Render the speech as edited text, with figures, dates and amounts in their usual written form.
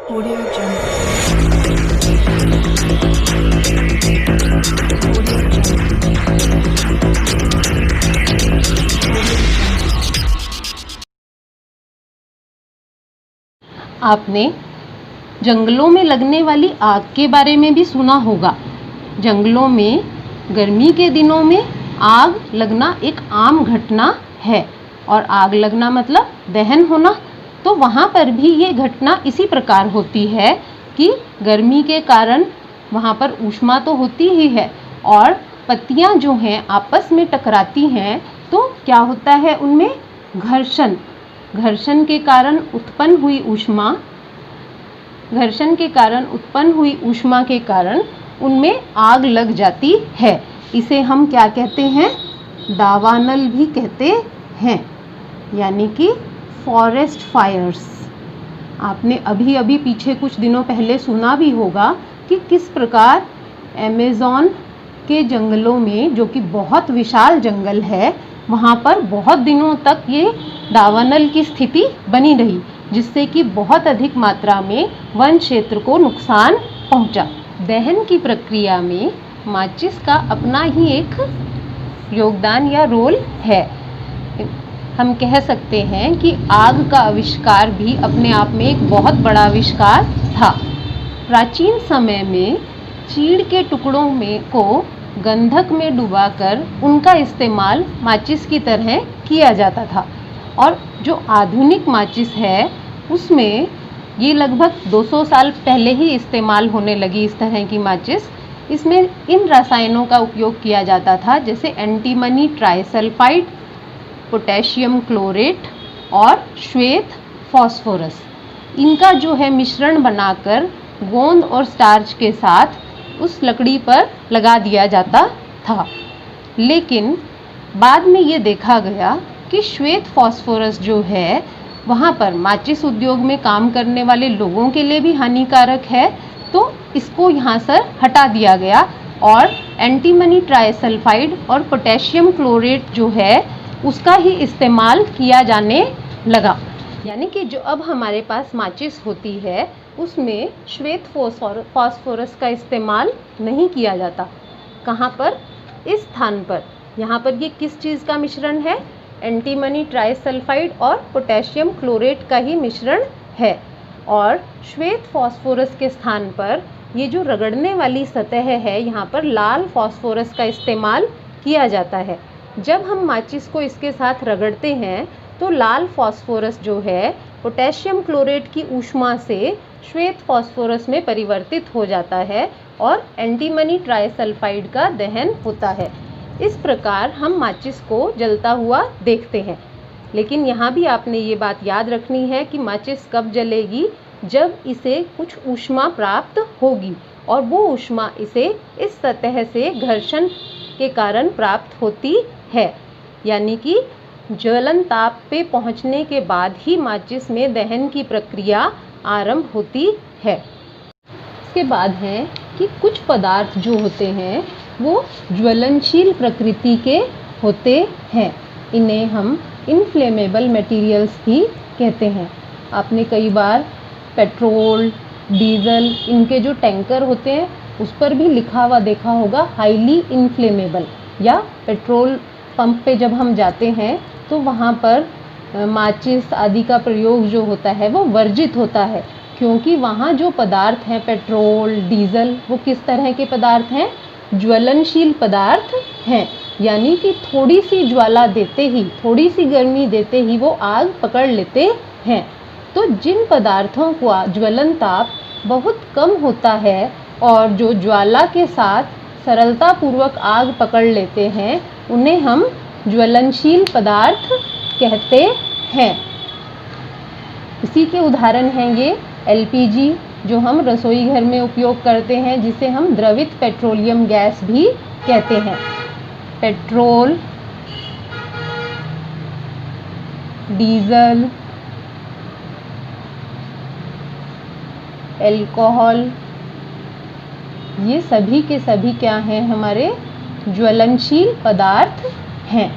Audio Jungle. Audio Jungle. आपने जंगलों में लगने वाली आग के बारे में भी सुना होगा। जंगलों में गर्मी के दिनों में आग लगना एक आम घटना है और आग लगना मतलब दहन होना। तो वहाँ पर भी ये घटना इसी प्रकार होती है कि गर्मी के कारण वहाँ पर ऊष्मा तो होती ही है और पत्तियाँ जो हैं आपस में टकराती हैं तो क्या होता है उनमें घर्षण के कारण उत्पन्न हुई ऊष्मा के कारण उनमें आग लग जाती है। इसे हम क्या कहते हैं? दावानल भी कहते हैं, यानी कि फॉरेस्ट फायर्स। आपने अभी पीछे कुछ दिनों पहले सुना भी होगा कि किस प्रकार अमेज़न के जंगलों में, जो कि बहुत विशाल जंगल है, वहाँ पर बहुत दिनों तक ये दावानल की स्थिति बनी रही, जिससे कि बहुत अधिक मात्रा में वन क्षेत्र को नुकसान पहुँचा। दहन की प्रक्रिया में माचिस का अपना ही एक योगदान या रोल है। हम कह सकते हैं कि आग का आविष्कार भी अपने आप में एक बहुत बड़ा आविष्कार था। प्राचीन समय में चीड़ के टुकड़ों को गंधक में डुबाकर उनका इस्तेमाल माचिस की तरह किया जाता था और जो आधुनिक माचिस है उसमें ये लगभग 200 साल पहले ही इस्तेमाल होने लगी इस तरह की माचिस। इसमें इन रसायनों का उपयोग किया जाता था जैसे एंटीमनी ट्राइसल्फाइड, पोटेशियम क्लोरेट और श्वेत फास्फोरस। इनका जो है मिश्रण बनाकर गोंद और स्टार्च के साथ उस लकड़ी पर लगा दिया जाता था। लेकिन बाद में ये देखा गया कि श्वेत फास्फोरस जो है वहाँ पर माचिस उद्योग में काम करने वाले लोगों के लिए भी हानिकारक है, तो इसको यहाँ से हटा दिया गया और एंटीमनी ट्राइसल्फाइड और पोटेशियम क्लोरेट जो है उसका ही इस्तेमाल किया जाने लगा। यानी कि जो अब हमारे पास माचिस होती है उसमें श्वेत फास्फोरस का इस्तेमाल नहीं किया जाता। कहाँ पर? इस स्थान पर। यहाँ पर ये किस चीज़ का मिश्रण है? एंटीमनी ट्राइसल्फाइड और पोटेशियम क्लोरेट का ही मिश्रण है। और श्वेत फास्फोरस के स्थान पर ये जो रगड़ने वाली सतह है यहाँ पर लाल फास्फोरस का इस्तेमाल किया जाता है। जब हम माचिस को इसके साथ रगड़ते हैं तो लाल फास्फोरस जो है पोटेशियम क्लोरेट की ऊष्मा से श्वेत फास्फोरस में परिवर्तित हो जाता है और एंटीमनी ट्राइसल्फाइड का दहन होता है। इस प्रकार हम माचिस को जलता हुआ देखते हैं। लेकिन यहाँ भी आपने ये बात याद रखनी है कि माचिस कब जलेगी? जब इसे कुछ ऊष्मा प्राप्त होगी और वो ऊष्मा इसे इस सतह से घर्षण के कारण प्राप्त होती है। यानी कि ज्वलन ताप पे पहुंचने के बाद ही माचिस में दहन की प्रक्रिया आरंभ होती है। इसके बाद है कि कुछ पदार्थ जो होते हैं वो ज्वलनशील प्रकृति के होते हैं। इन्हें हम इनफ्लेमेबल मटेरियल्स भी कहते हैं। आपने कई बार पेट्रोल, डीजल, इनके जो टैंकर होते हैं उस पर भी लिखा हुआ देखा होगा हाईली इनफ्लेमेबल। या पेट्रोल पंप पे जब हम जाते हैं तो वहाँ पर माचिस आदि का प्रयोग जो होता है वो वर्जित होता है, क्योंकि वहाँ जो पदार्थ हैं पेट्रोल, डीजल, वो किस तरह के पदार्थ हैं? ज्वलनशील पदार्थ हैं। यानी कि थोड़ी सी ज्वाला देते ही, थोड़ी सी गर्मी देते ही वो आग पकड़ लेते हैं। तो जिन पदार्थों का ज्वलन ताप बहुत कम होता है और जो ज्वाला के साथ सरलतापूर्वक आग पकड़ लेते हैं उन्हें हम ज्वलनशील पदार्थ कहते हैं। इसी के उदाहरण हैं ये एलपीजी जो हम रसोई घर में उपयोग करते हैं, जिसे हम द्रवित पेट्रोलियम गैस भी कहते हैं। पेट्रोल, डीजल, अल्कोहल, ये सभी के सभी क्या हैं? हमारे ज्वलनशील पदार्थ हैं।